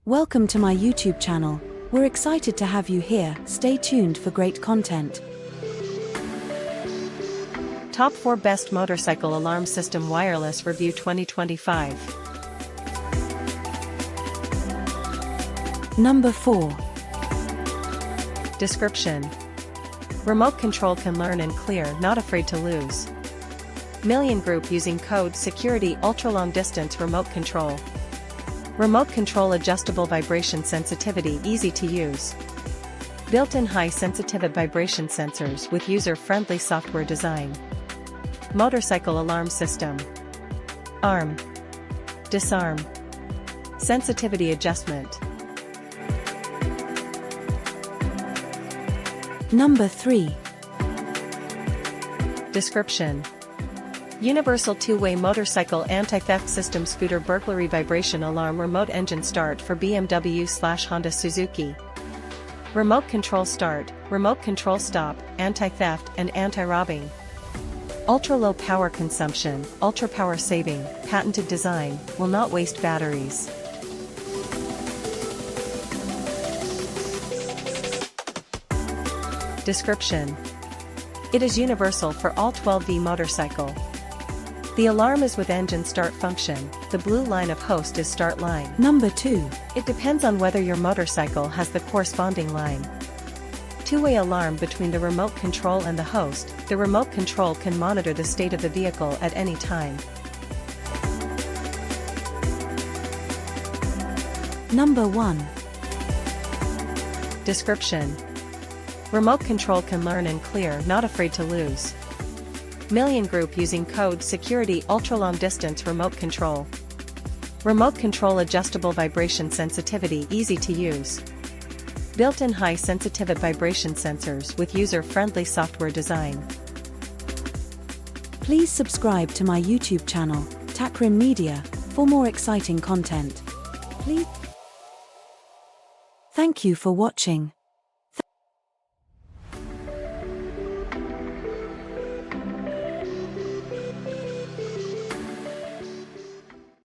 Welcome to my YouTube channel. We're excited to have you here. Stay tuned for great content. Top 4 Best Motorcycle Alarm System Wireless Review 2025. Number 4. Description: Remote control can learn and clear, not afraid to lose. Million Group using code security ultra long distance remote control. Remote control adjustable vibration sensitivity easy to use. Built-in high sensitivity vibration sensors with user-friendly software design. Motorcycle alarm system. Arm. Disarm. Sensitivity adjustment. Number 3. Description: Universal two-way motorcycle anti-theft system scooter burglary vibration alarm remote engine start for BMW/Honda Suzuki. Remote control start, remote control stop, anti-theft and anti-robbing. Ultra-low power consumption, ultra-power saving, patented design, will not waste batteries. Description: It is universal for all 12V motorcycle. The alarm is with engine start function, the blue line of host is start line. Number 2. It depends on whether your motorcycle has the corresponding line. Two-way alarm between the remote control and the host. The remote control can monitor the state of the vehicle at any time. Number 1. Description: Remote control can learn and clear, not afraid to lose. Million Group using code security ultra long distance remote control. Remote control adjustable vibration sensitivity easy to use. Built-in high sensitivity vibration sensors with user-friendly software design. Please subscribe to my YouTube channel, Takrim Media, for more exciting content. Please. Thank you for watching.